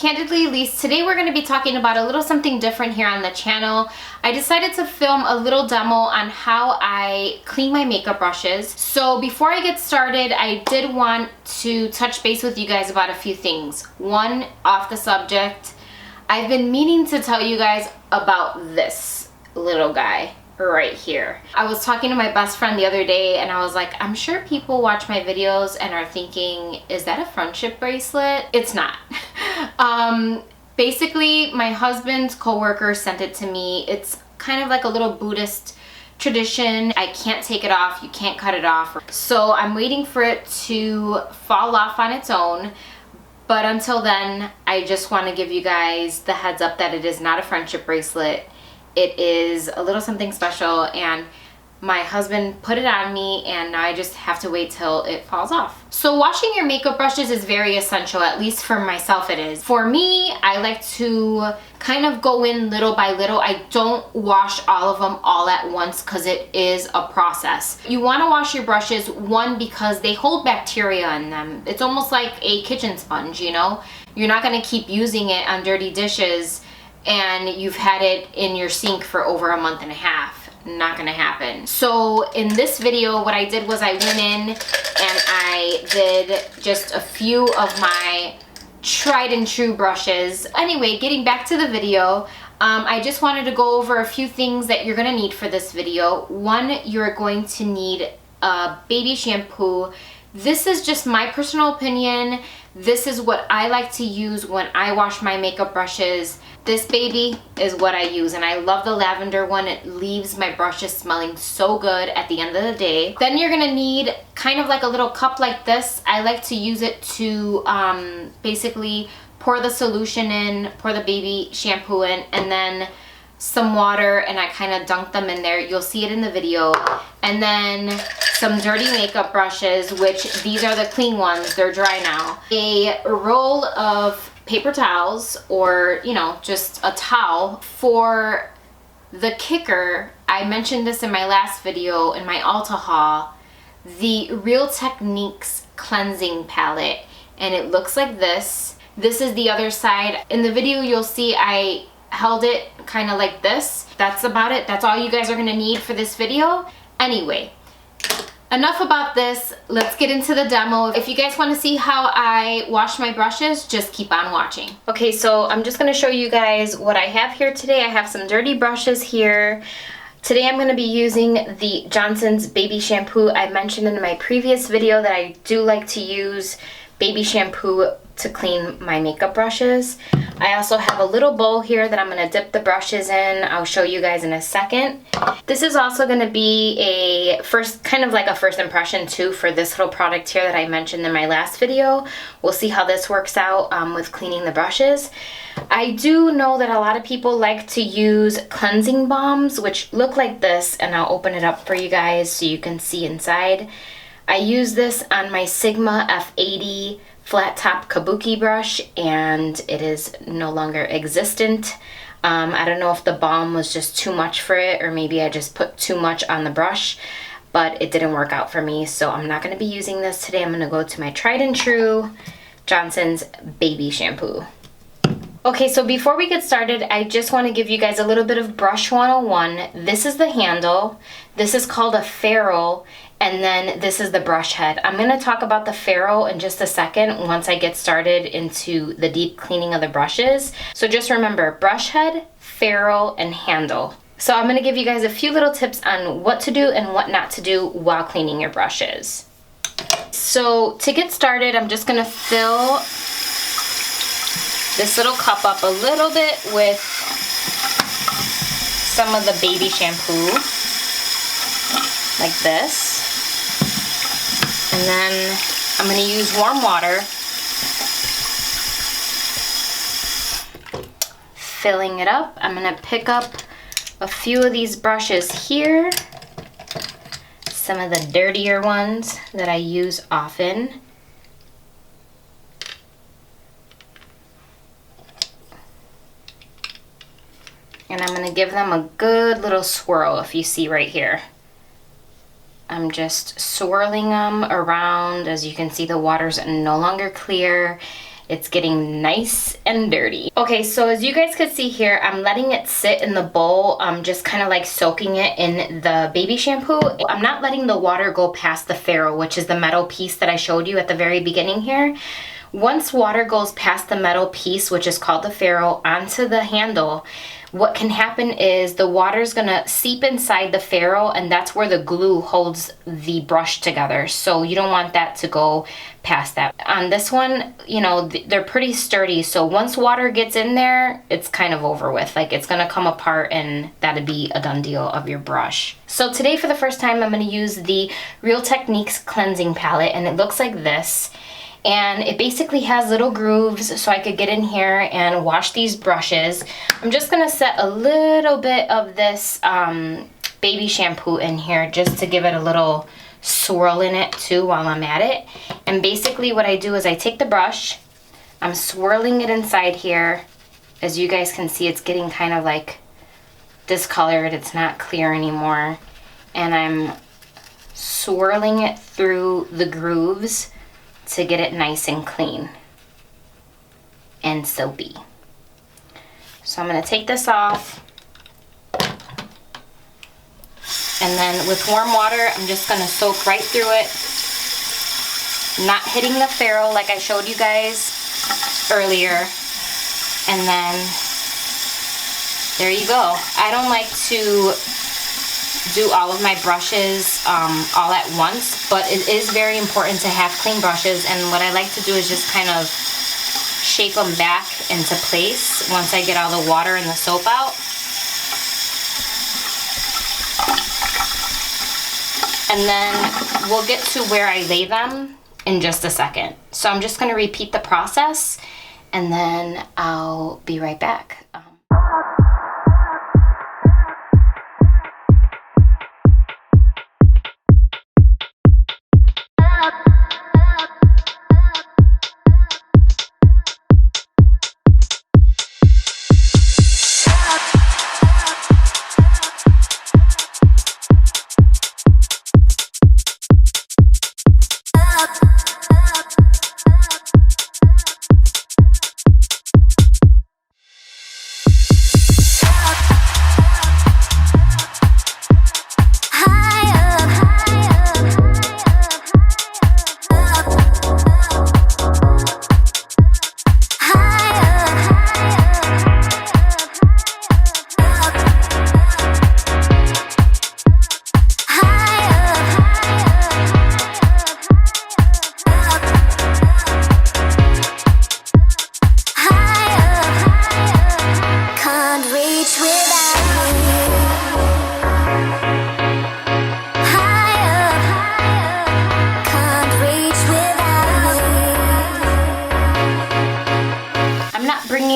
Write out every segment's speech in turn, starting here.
Candidly Elise, today we're going to be talking about a little something different here on the channel. I decided to film a little demo on how I clean my makeup brushes. So before I get started, I did want to touch base with you guys about a few things. One, off the subject, I've been meaning to tell you guys about this little guy right here. I was talking to my best friend the other day and I was like, I'm sure people watch my videos and are thinking, is that a friendship bracelet? It's not. Basically, my husband's coworker sent it to me. It's kind of like a little Buddhist tradition. I can't take it off, you can't cut it off. So I'm waiting for it to fall off on its own. But until then, I just want to give you guys the heads up that it is not a friendship bracelet. It is a little something special, and my husband put it on me, and now I just have to wait till it falls off. So washing your makeup brushes is very essential, at least for myself it is. For me, I like to kind of go in little by little. I don't wash all of them all at once because it is a process. You want to wash your brushes, one, because they hold bacteria in them. It's almost like a kitchen sponge, you know? You're not going to keep using it on dirty dishes and you've had it in your sink for over a month and a half. Not gonna happen. So in this video, what I did was I went in and I did just a few of my tried and true brushes. Anyway, getting back to the video, I just wanted to go over a few things that you're gonna need for this video. One, you're going to need a baby shampoo. This is just my personal opinion. This is what I like to use when I wash my makeup brushes. This baby is what I use, and I love the lavender one. It leaves my brushes smelling so good at the end of the day. Then you're gonna need kind of like a little cup like this. I like to use it to basically pour the solution in, pour the baby shampoo in, and then some water, and I kind of dunk them in there. You'll see it in the video. And then some dirty makeup brushes, which these are the clean ones, they're dry now. A roll of paper towels, or you know, just a towel. For the kicker, I mentioned this in my last video in my Ulta haul, the Real Techniques cleansing palette, and it looks like this. This is the other side. In the video you'll see I held it kind of like this. That's about it. That's all you guys are gonna need for this video. Anyway, enough about this. Let's get into the demo. If you guys want to see how I wash my brushes, just keep on watching. Okay, so I'm just going to show you guys what I have here today. I have some dirty brushes here. Today I'm going to be using the Johnson's baby shampoo. I mentioned in my previous video that I do like to use baby shampoo to clean my makeup brushes. I also have a little bowl here that I'm going to dip the brushes in. I'll show you guys in a second. This is also going to be a kind of like a first impression too for this little product here that I mentioned in my last video. We'll see how this works out with cleaning the brushes. I do know that a lot of people like to use cleansing balms, which look like this, and I'll open it up for you guys so you can see inside. I use this on my Sigma F80 flat top kabuki brush, and it is no longer existent. I don't know if the balm was just too much for it, or maybe I just put too much on the brush, but it didn't work out for me, so I'm not going to be using this today. I'm going to go to my tried and true Johnson's baby shampoo. Okay, so before we get started, I just want to give you guys a little bit of brush 101. This is the handle. This is called a ferrule, and then this is the brush head. I'm going to talk about the ferrule in just a second once I get started into the deep cleaning of the brushes. So just remember, brush head, ferrule, and handle. So I'm going to give you guys a few little tips on what to do and what not to do while cleaning your brushes. So to get started, I'm just going to fill this little cup up a little bit with some of the baby shampoo, like this. And then I'm going to use warm water, filling it up. I'm going to pick up a few of these brushes here, some of the dirtier ones that I use often. And I'm going to give them a good little swirl, if you see right here. I'm just swirling them around. As you can see, the water's no longer clear. It's getting nice and dirty. Okay, so as you guys can see here, I'm letting it sit in the bowl. I'm just kind of like soaking it in the baby shampoo. I'm not letting the water go past the ferrule, which is the metal piece that I showed you at the very beginning here. Once water goes past the metal piece, which is called the ferrule, onto the handle, what can happen is the water is going to seep inside the ferrule, and that's where the glue holds the brush together. So you don't want that to go past that. On this one, you know, they're pretty sturdy. So once water gets in there, it's kind of over with. Like, it's going to come apart, and that'd be a done deal of your brush. So today, for the first time, I'm going to use the Real Techniques cleansing palette, and it looks like this. And it basically has little grooves so I could get in here and wash these brushes. I'm just gonna set a little bit of this baby shampoo in here just to give it a little swirl in it too while I'm at it. And basically what I do is I take the brush, I'm swirling it inside here. As you guys can see, it's getting kind of like discolored, it's not clear anymore. And I'm swirling it through the grooves to get it nice and clean and soapy. So I'm going to take this off, and then with warm water I'm just going to soak right through it, not hitting the ferrule like I showed you guys earlier. And then there you go. I don't like to do all of my brushes all at once, but it is very important to have clean brushes, and what I like to do is just kind of shape them back into place once I get all the water and the soap out. And then we'll get to where I lay them in just a second. So I'm just going to repeat the process, and then I'll be right back.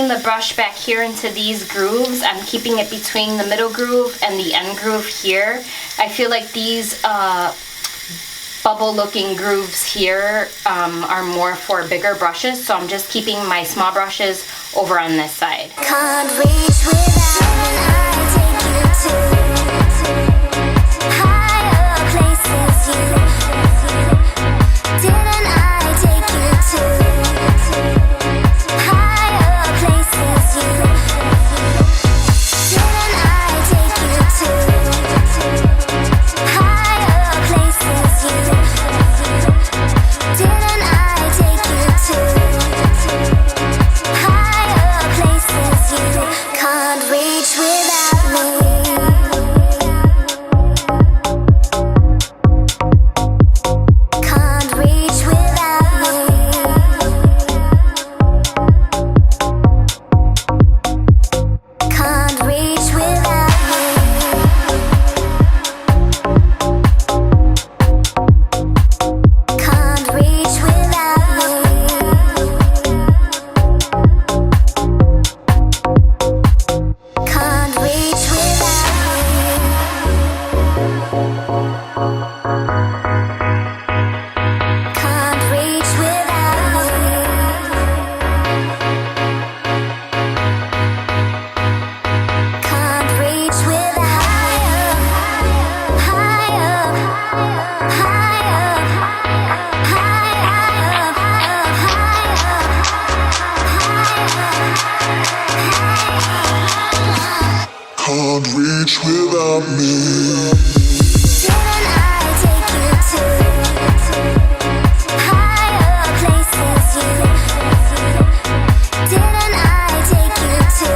The brush back here into these grooves. I'm keeping it between the middle groove and the end groove here. I feel like these bubble looking grooves here are more for bigger brushes, so I'm just keeping my small brushes over on this side. Can't reach without I take you to higher places you didn't I take you to. Can't reach without me. without me. Didn't I take you to higher places? Didn't I take you to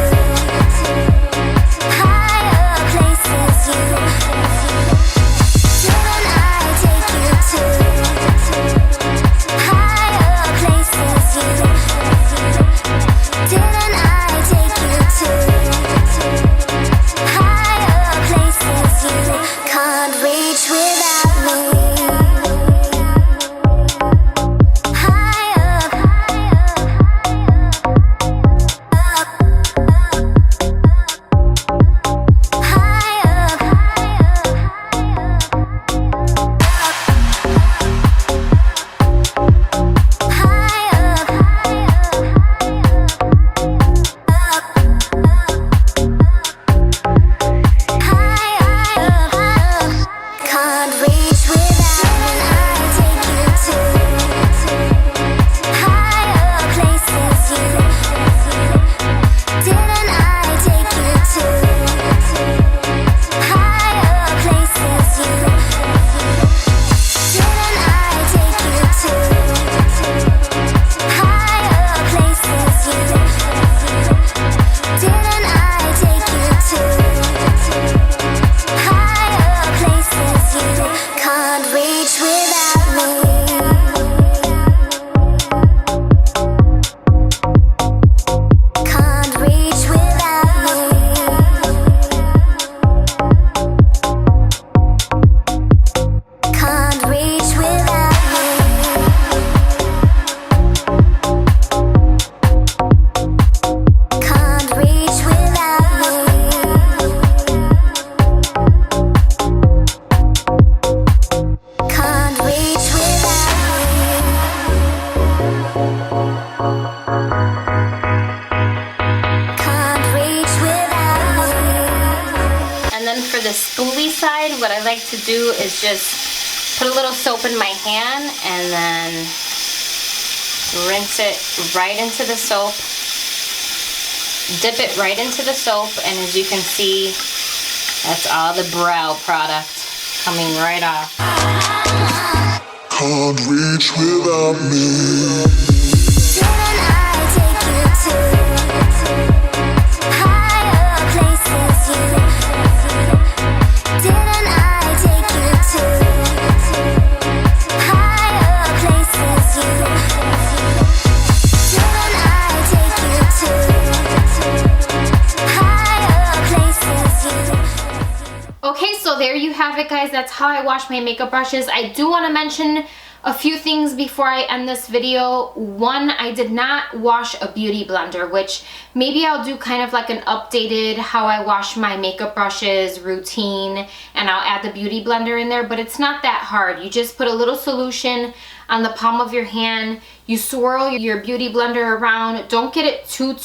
higher places? Didn't I take you to higher places? Didn't I take you to higher places? You can't reach without me. Higher, can't reach without me. I take you to higher places. Didn't I take you to higher places? Didn't I take you to higher places? Didn't I take you to higher places? You can't reach without me. Can't reach without me. Can't reach without me. Can't reach without me. Can't reach without me. Can't reach without me. And then for the spoolie side, what I like to do is just put a little soap in my hand and then rinse it right into the soap. Dip it right into the soap, and as you can see, that's all the brow product coming right off. Can't reach without me. Didn't I take you to higher places? Didn't I take you to higher places? Didn't I take you to higher places? Okay, so there you have it, guys. That's how I wash my makeup brushes. I do want to mention a few things before I end this video. One, I did not wash a beauty blender, which maybe I'll do kind of like an updated how I wash my makeup brushes routine, and I'll add the beauty blender in there, but it's not that hard. You just put a little solution on the palm of your hand, you swirl your beauty blender around. Don't get it too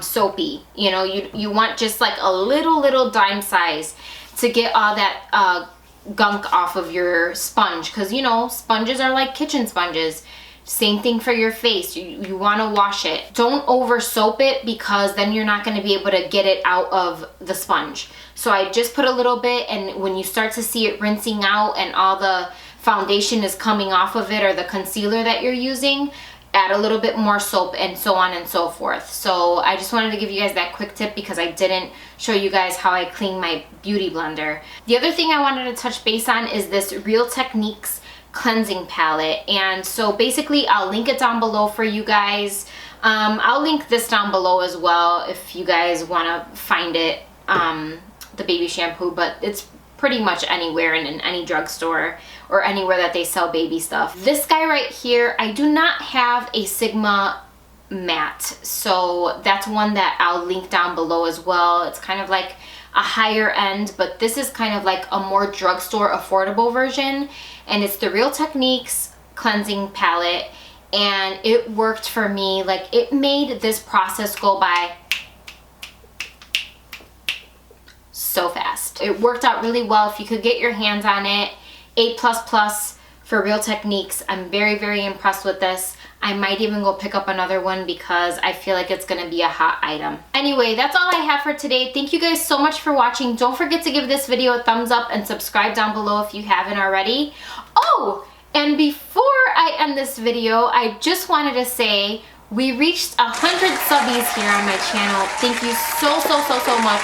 soapy. You know, you want just like a little dime size to get all that gunk off of your sponge, because you know sponges are like kitchen sponges. Same thing for your face. You want to wash it. Don't over soap it, because then you're not going to be able to get it out of the sponge. So I just put a little bit, and when you start to see it rinsing out and all the foundation is coming off of it, or the concealer that you're using, add a little bit more soap, and so on and so forth. So I just wanted to give you guys that quick tip, because I didn't show you guys how I clean my beauty blender. The other thing I wanted to touch base on is this Real Techniques cleansing palette. And so basically I'll link it down below for you guys. I'll link this down below as well if you guys want to find it, the baby shampoo, but it's pretty much anywhere in any drugstore or anywhere that they sell baby stuff. This guy right here, I do not have a Sigma matte, so that's one that I'll link down below as well. It's kind of like a higher end, but this is kind of like a more drugstore affordable version, and it's the Real Techniques cleansing palette, and it worked for me. Like, it made this process go by so fast. It worked out really well. If you could get your hands on it, A++ for Real Techniques. I'm very impressed with this. I might even go pick up another one because I feel like it's gonna be a hot item. Anyway, that's all I have for today. Thank you guys so much for watching. Don't forget to give this video a thumbs up and subscribe down below if you haven't already. Oh, and before I end this video, I just wanted to say we reached 100 subbies here on my channel. Thank you so much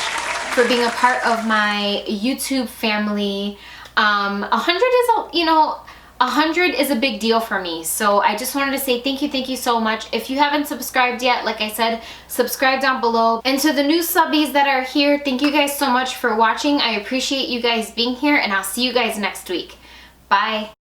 for being a part of my YouTube family. 100 is a, you know, 100 is a big deal for me. So I just wanted to say thank you so much. If you haven't subscribed yet, like I said, subscribe down below. And to the new subbies that are here, thank you guys so much for watching. I appreciate you guys being here, and I'll see you guys next week. Bye.